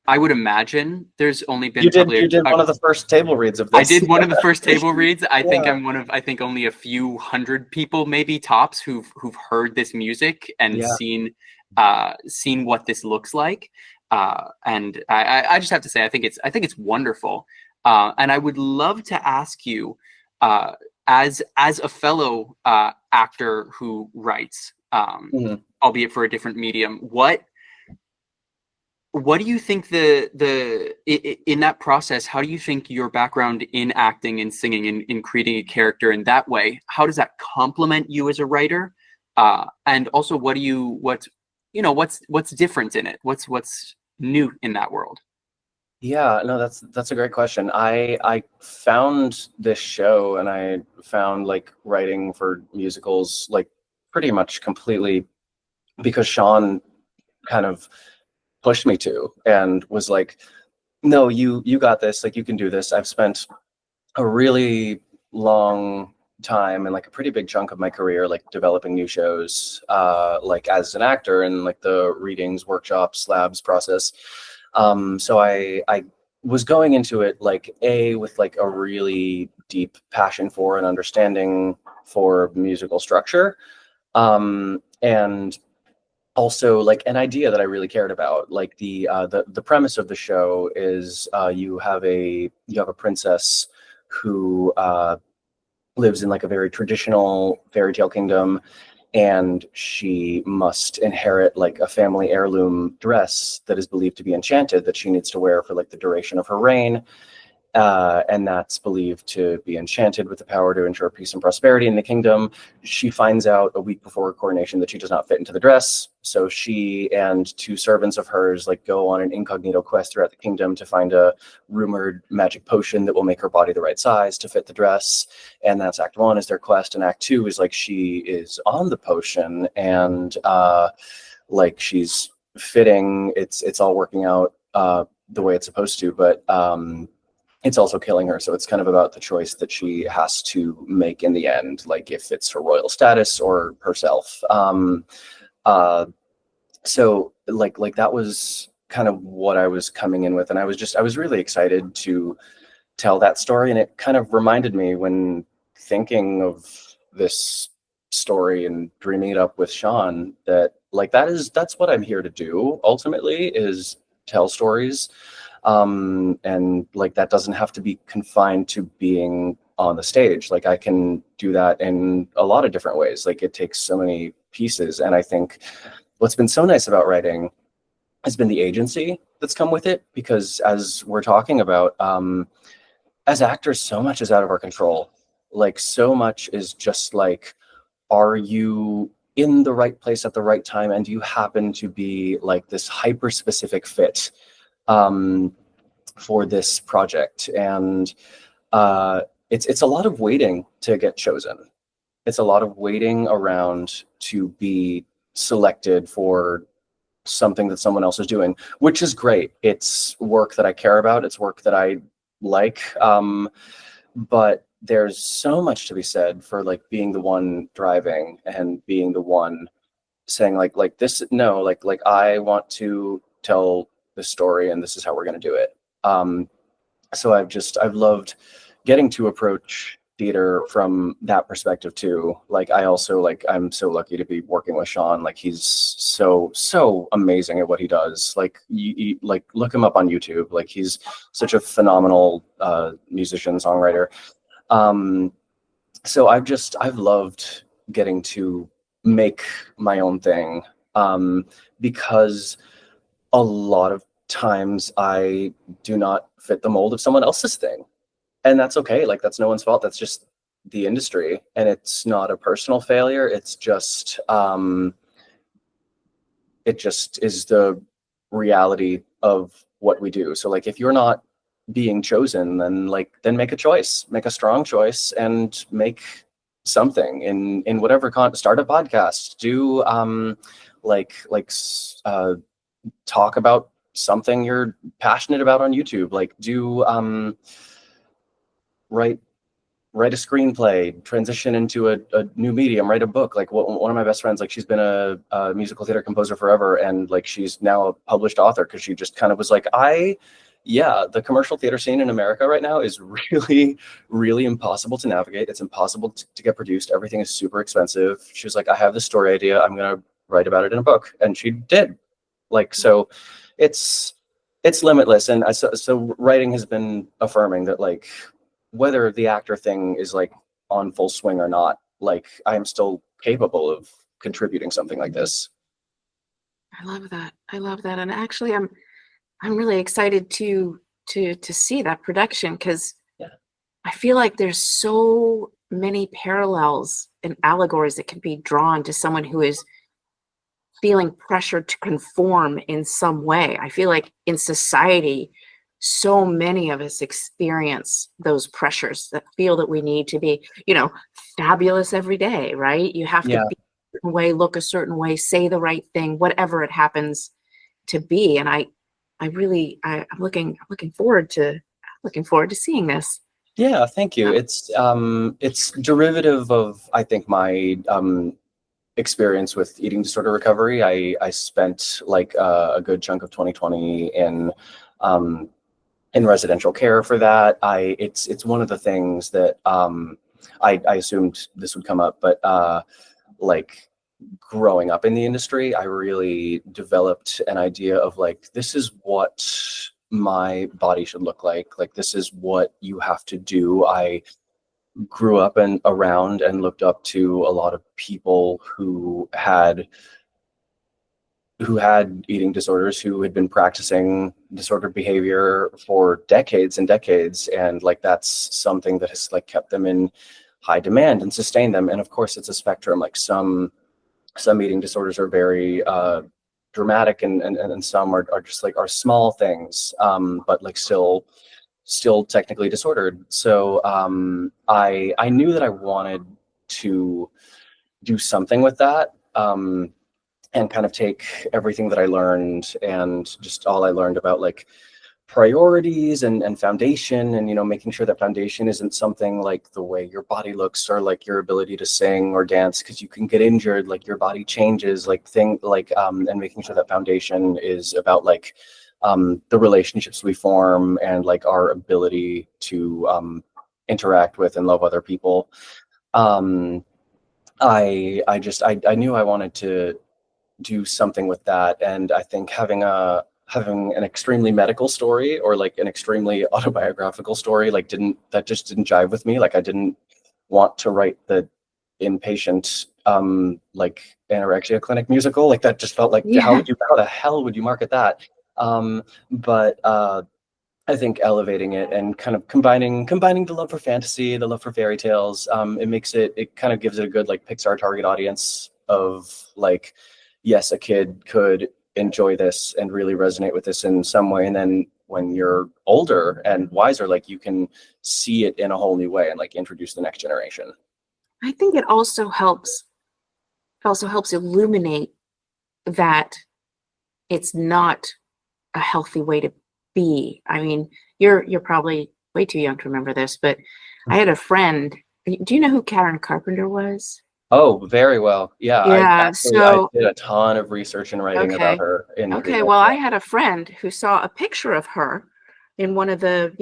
I would imagine there's only been you did one of the first table reads of this. I did one of the first table reads. I think I'm one of only a few hundred people, maybe tops, who've heard this music and seen what this looks like. And I just have to say, I think it's wonderful. And I would love to ask you, as a fellow actor who writes, albeit for a different medium, what do you think in that process, how do you think your background in acting and singing and in creating a character in that way, how does that complement you as a writer? And also, what's different in it? What's new in that world? Yeah, no, that's a great question. I found this show, and I found like writing for musicals like pretty much completely because Sean kind of pushed me to, and was like, no, you got this, like you can do this. I've spent a really long time and like a pretty big chunk of my career like developing new shows, like as an actor, and like the readings, workshops, labs process. So I was going into it like with like a really deep passion for and understanding for musical structure, and also like an idea that I really cared about. Like the premise of the show is you have a princess who lives in like a very traditional fairy tale kingdom, and she must inherit like a family heirloom dress that is believed to be enchanted, that she needs to wear for like the duration of her reign. And that's believed to be enchanted with the power to ensure peace and prosperity in the kingdom. She finds out a week before her coronation that she does not fit into the dress. So she and two servants of hers like go on an incognito quest throughout the kingdom to find a rumored magic potion that will make her body the right size to fit the dress. And that's Act 1 is their quest. And Act 2 is like she is on the potion, and like she's fitting. It's all working out the way it's supposed to, but it's also killing her. So it's kind of about the choice that she has to make in the end, like if it's her royal status or herself. So like that was kind of what I was coming in with. And I was really excited to tell that story. And it kind of reminded me, when thinking of this story and dreaming it up with Sean, that like that's what I'm here to do ultimately, is tell stories. And like that doesn't have to be confined to being on the stage. Like I can do that in a lot of different ways. Like it takes so many pieces. And I think what's been so nice about writing has been the agency that's come with it, because as we're talking about, as actors, so much is out of our control. Like so much is just like, are you in the right place at the right time? And do you happen to be like this hyper specific fit for this project? And it's a lot of waiting to get chosen. It's a lot of waiting around to be selected for something that someone else is doing, which is great. It's work that I care about. It's work that I like. But there's so much to be said for like being the one driving and being the one saying like this, no, like I want to tell the story, and this is how we're going to do it. So I've loved getting to approach theater from that perspective too. Like I also like I'm so lucky to be working with Sean. Like he's so amazing at what he does. Like you like look him up on YouTube. Like he's such a phenomenal musician, songwriter. Um, so I've loved getting to make my own thing, because a lot of times I do not fit the mold of someone else's thing, and that's okay. Like that's no one's fault. That's just the industry, and it's not a personal failure. It's just it just is the reality of what we do. So like if you're not being chosen, then make a choice, make a strong choice, and make something in whatever start a podcast, do talk about something you're passionate about on YouTube, like do write a screenplay, transition into a new medium, write a book. Like one of my best friends, like she's been a musical theater composer forever, and like she's now a published author because she just kind of was like, the commercial theater scene in America right now is really, really impossible to navigate. It's impossible to get produced. Everything is super expensive. She was like, I have this story idea. I'm going to write about it in a book. And she did. Like, so it's limitless. And so writing has been affirming that, like, whether the actor thing is like on full swing or not, like I am still capable of contributing something like this. I love that. I love that. And actually I'm really excited to see that production, because Yeah. I feel like there's so many parallels and allegories that can be drawn to someone who is feeling pressured to conform in some way. I feel like in society, so many of us experience those pressures, that feel that we need to be, fabulous every day, right? You have to Yeah. be a certain way, look a certain way, say the right thing, whatever it happens to be. And I'm looking forward to seeing this. Yeah, thank you. It's derivative of, I think, my experience with eating disorder recovery. I spent like a good chunk of 2020 in residential care for that. It's one of the things that I assumed this would come up, but like growing up in the industry, I really developed an idea of like, this is what my body should look like. Like, this is what you have to do. I grew up and around and looked up to a lot of people who had eating disorders, who had been practicing disordered behavior for decades and decades. And like, that's something that has like kept them in high demand and sustained them. And of course it's a spectrum. Like some eating disorders are very dramatic, and some are just like are small things, but like still technically disordered. So I knew that I wanted to do something with that, and kind of take everything that I learned and just all I learned about like priorities and foundation, and making sure that foundation isn't something like the way your body looks or like your ability to sing or dance, because you can get injured, like your body changes, like and making sure that foundation is about like the relationships we form and like our ability to interact with and love other people. I knew I wanted to do something with that, and I think having an extremely medical story or like an extremely autobiographical story just didn't jive with me. Like I didn't want to write the inpatient like anorexia clinic musical. Like that just felt like, how the hell would you market that? But I think elevating it and kind of combining the love for fantasy, the love for fairy tales, it kind of gives it a good like Pixar target audience of like, yes, a kid could enjoy this and really resonate with this in some way. And then when you're older and wiser, like you can see it in a whole new way and like introduce the next generation. I think it also helps illuminate that it's not a healthy way to be. I mean, you're probably way too young to remember this, but I had a friend. Do you know who Karen Carpenter was? Oh, very well. Yeah. Yeah. I did a ton of research and writing about her. Okay. Well, I had a friend who saw a picture of her in one of the,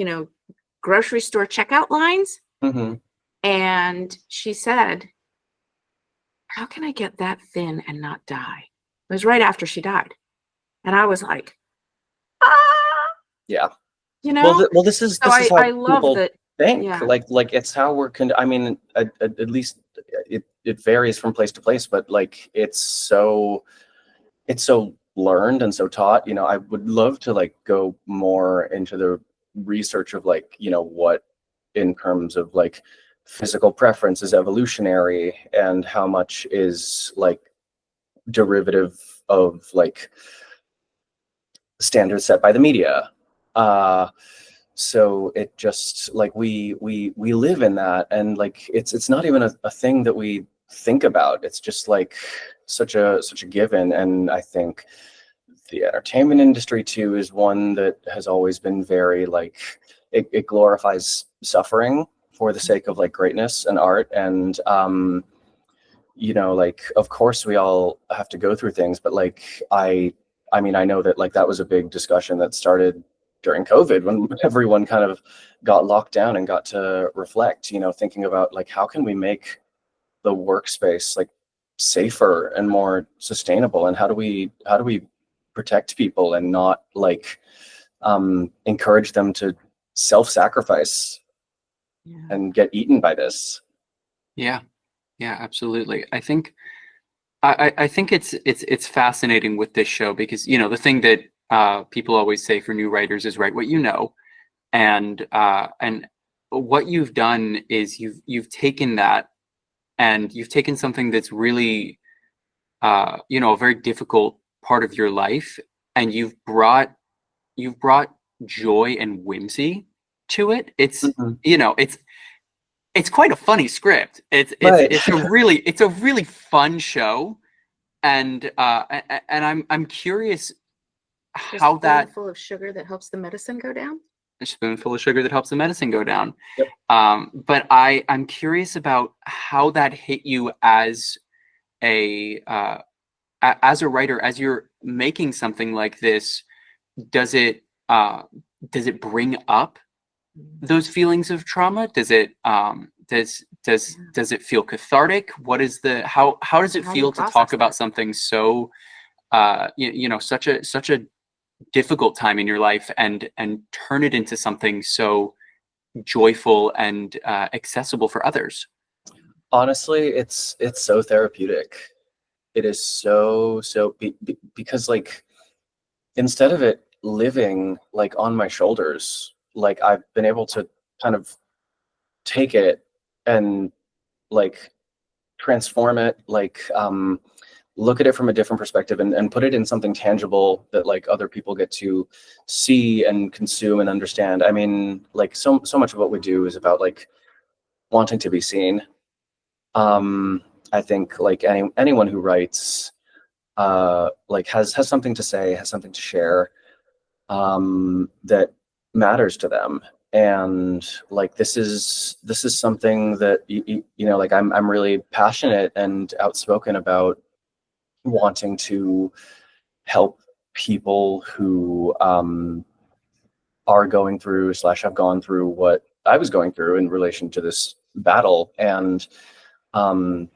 grocery store checkout lines. Hmm. And she said, how can I get that thin and not die? It was right after she died. And I was like, ah, Yeah. you know? Well, this is So this is how I love people that. think. Yeah. Like it's how we're I mean, at least it varies from place to place, but like it's so learned and so taught. You know, I would love to like go more into the research of like, you know, what in terms of like physical preference is evolutionary and how much is like derivative of like standards set by the media. So it just like we live in that, and like it's not even a thing that we think about. It's just like such a given. And I think the entertainment industry too is one that has always been very like it glorifies suffering for the sake of like greatness and art. And you know, like of course we all have to go through things, but like I mean, I know that like that was a big discussion that started during COVID when everyone kind of got locked down and got to reflect, you know, thinking about like how can we make the workspace like safer and more sustainable, and how do we protect people and not like encourage them to self-sacrifice Yeah. and get eaten by this. Yeah, yeah, absolutely. I think it's fascinating with this show because, you know, the thing that people always say for new writers is write what you know. And what you've done is you've taken that, and you've taken something that's really you know, a very difficult part of your life, and you've brought joy and whimsy to it. It's, Mhm. you know, it's quite a funny script. Right. It's a really fun show. And and I'm curious The how that spoonful of sugar that helps the medicine go down. a spoonful of sugar that helps the medicine go down. Yep. But I'm curious about how that hit you as a as a writer, as you're making something like this. Does it uh, does it bring up those feelings of trauma? Does it does it feel cathartic? What is the how does it How do you feel to talk process about that? something so you know, such a difficult time in your life, and turn it into something so joyful and accessible for others? Honestly, it's so therapeutic. It is because like instead of it living like on my shoulders, like I've been able to kind of take it and like transform it, like look at it from a different perspective, and put it in something tangible that like other people get to see and consume and understand. I mean, like so much of what we do is about like wanting to be seen. I think like anyone who writes like has something to say, has something to share, that matters to them. And like this is something that you know, like I'm really passionate and outspoken about wanting to help people who are going through slash have gone through what I was going through in relation to this battle. And um,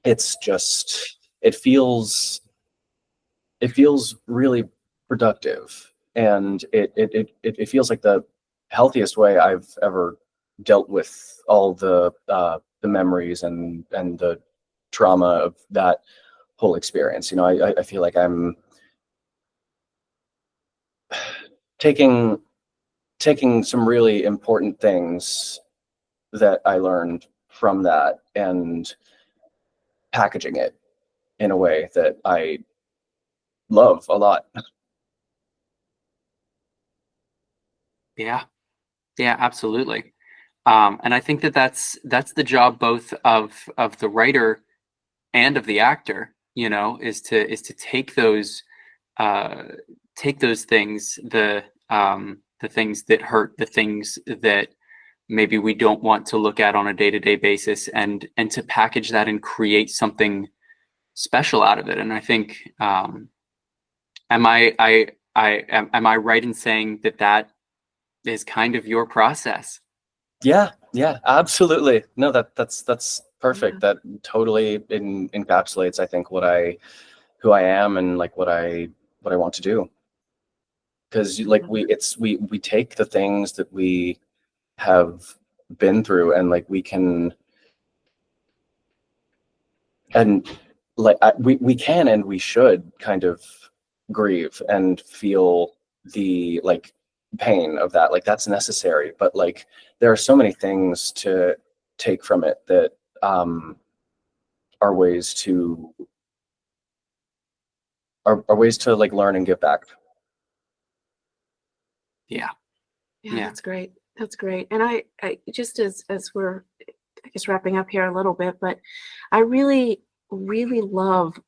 it's just it feels really productive, and it feels like the healthiest way I've ever dealt with all the memories and the trauma of that whole experience. You know, I feel like I'm taking some really important things that I learned from that and packaging it in a way that I love a lot. Yeah, yeah, absolutely. And I think that that's the job both of the writer and of the actor, you know, is to uh, take those things, the things that hurt, the things that maybe we don't want to look at on a day-to-day basis, and to package that and create something special out of it. And I think am I right in saying that is kind of your process. Yeah, absolutely. No, that's perfect. That totally encapsulates, I think, who I am and like what I want to do. Because like we take the things that we have been through and like we can, and like we can and we should kind of grieve and feel the like pain of that. Like that's necessary, but like there are so many things to take from it that are ways to like learn and give back. Yeah. That's great. That's great. And I just as we're, I guess, wrapping up here a little bit, but I really, really love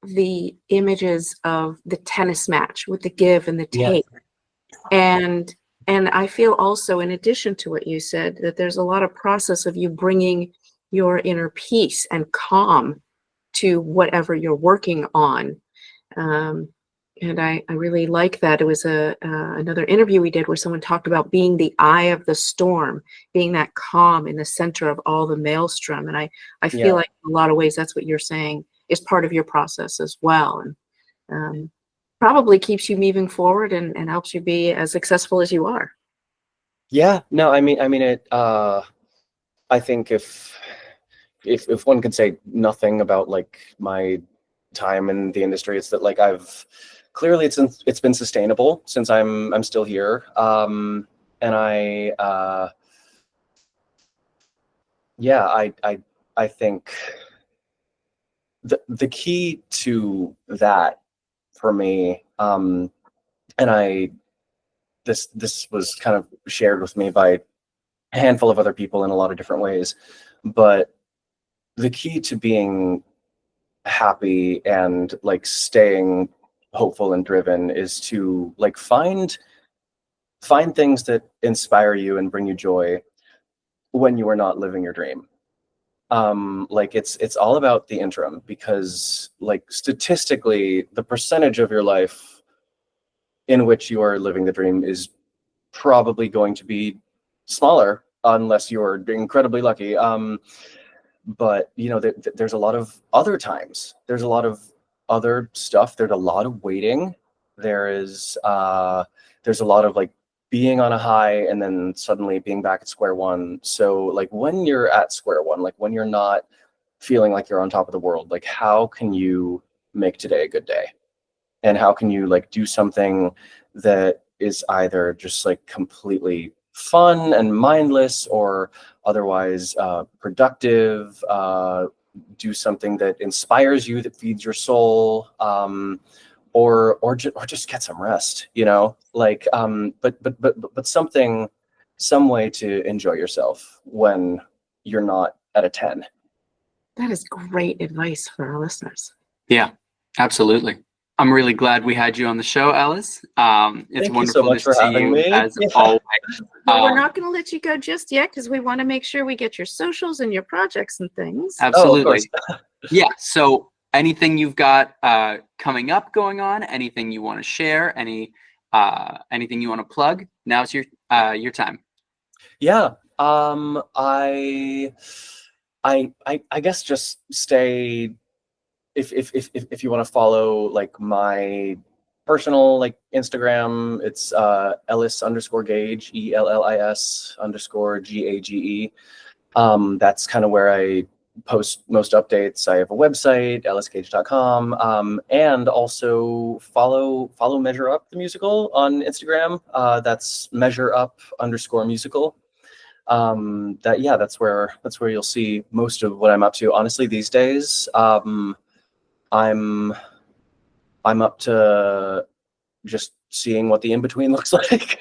the images of the tennis match with the give and the take. And I feel also, in addition to what you said, that there's a lot of process of you bringing your inner peace and calm to whatever you're working on. And I really like that. It was another interview we did where someone talked about being the eye of the storm, being that calm in the center of all the maelstrom. And I feel like in a lot of ways that's what you're saying is part of your process as well. And probably keeps you moving forward and helps you be as successful as you are. Yeah, no, I mean it, I think if one could say nothing about like my time in the industry, it's that like I've clearly it's been sustainable since I'm still here. And I think the key to that for me, and this was kind of shared with me by a handful of other people in a lot of different ways, but the key to being happy and like staying hopeful and driven is to like find things that inspire you and bring you joy when you are not living your dream. Like it's all about the interim, because like statistically the percentage of your life in which you are living the dream is probably going to be smaller unless you're incredibly lucky. But you know, there's a lot of other times, there's a lot of other stuff, there's a lot of waiting, there's a lot of like being on a high and then suddenly being back at square one. So like when you're at square one, like when you're not feeling like you're on top of the world, like how can you make today a good day? And how can you like do something that is either just like completely fun and mindless or otherwise productive, do something that inspires you, that feeds your soul, or just get some rest, you know, like but some way to enjoy yourself when you're not at a 10. That is great advice for our listeners. Yeah, absolutely. I'm really glad we had you on the show, Ellis. It's Thank wonderful you so much to for see having you me. as always. But we're not going to let you go just yet because we want to make sure we get your socials and your projects and things. Absolutely. Yeah. So anything you've got coming up going on, anything you want to share, anything you want to plug, now's your time. Yeah. I guess just stay, if you want to follow like my personal like Instagram, it's Ellis_Gage, ELLIS_GAGE. That's kind of where I post most updates. I have a website, ellisgage.com, and also follow Measure Up the Musical on Instagram. That's measureup_musical. That's where you'll see most of what I'm up to. Honestly, these days, I'm up to just seeing what the in-between looks like.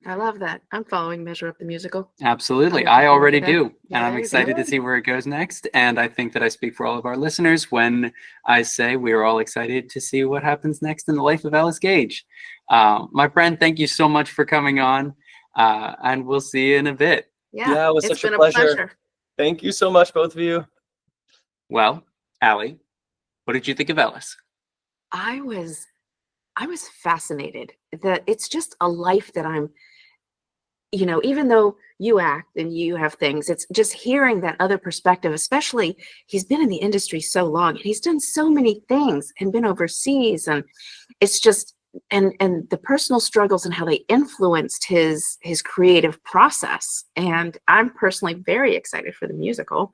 I love that. I'm following Measure Up the Musical. Absolutely. I already do. Yeah, and I'm excited to see where it goes next. And I think that I speak for all of our listeners when I say we are all excited to see what happens next in the life of Ellis Gage. My friend, thank you so much for coming on. And we'll see you in a bit. Yeah, it was such a pleasure. Thank you so much, both of you. Well, Allie, what did you think of Ellis? I was I was fascinated that it's just a life that I'm, even though you act and you have things, it's just hearing that other perspective, especially he's been in the industry so long and he's done so many things and been overseas. And it's just, and the personal struggles and how they influenced his creative process. And I'm personally very excited for the musical.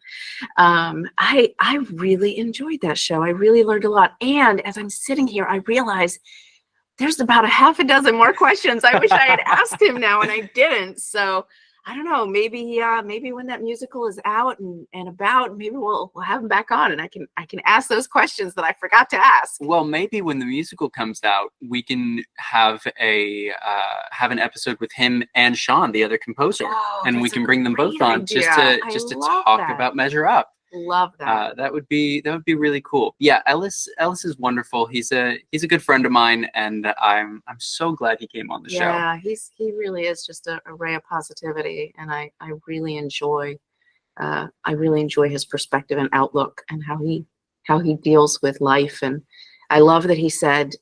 I really enjoyed that show. I really learned a lot. And as I'm sitting here, I realize there's about a half a dozen more questions I wish I had asked him now, and I didn't. So I don't know, maybe when that musical is out and about, maybe we'll have him back on and I can ask those questions that I forgot to ask. Well, maybe when the musical comes out, we can have an episode with him and Sean, the other composer, and we can bring them both on idea. just to love talk that. about Measure Up. Love that. That would be really cool. Yeah, Ellis is wonderful. He's a good friend of mine, and I'm so glad he came on the show. Yeah, he really is just a ray of positivity, and I really enjoy his perspective and outlook and how he deals with life. And I love that he said,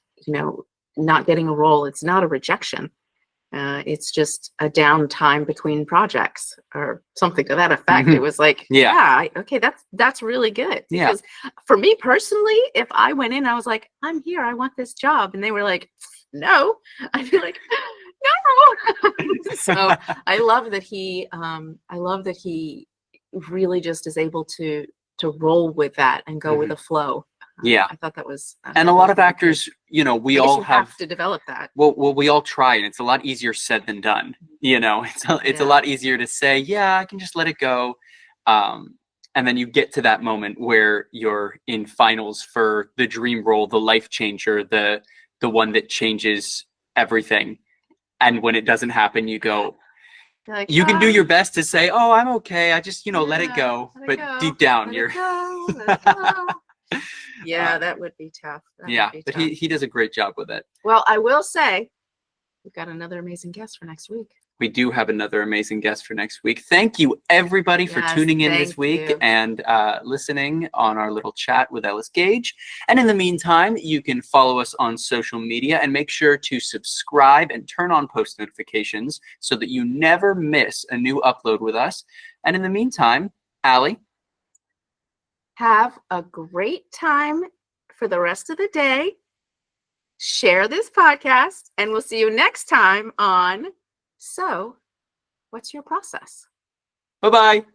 not getting a role, it's not a rejection. It's just a downtime between projects or something to that effect. It was like, okay, that's really good. Because for me personally, if I went in, I was like, I'm here, I want this job. And they were like, no, I'd be like, no. So I love that he really just is able to roll with that and go with the flow. Yeah, I thought that was, and a lot of actors, we all have to develop that. Well, we all try, and it's a lot easier said than done. It's a lot easier to say, yeah, I can just let it go, and then you get to that moment where you're in finals for the dream role, the life changer, the one that changes everything, and when it doesn't happen, you go. Like, you can do your best to say, oh, I'm okay, I just let it go, but deep down you're. Yeah, that would be tough. But he does a great job with it. Well, I will say, we've got another amazing guest for next week. We do have another amazing guest for next week. Thank you, everybody, for tuning in this week and listening on our little chat with Ellis Gage. And in the meantime, you can follow us on social media and make sure to subscribe and turn on post notifications so that you never miss a new upload with us. And in the meantime, Allie, have a great time for the rest of the day. Share this podcast, and we'll see you next time on So What's Your Process? Bye-bye.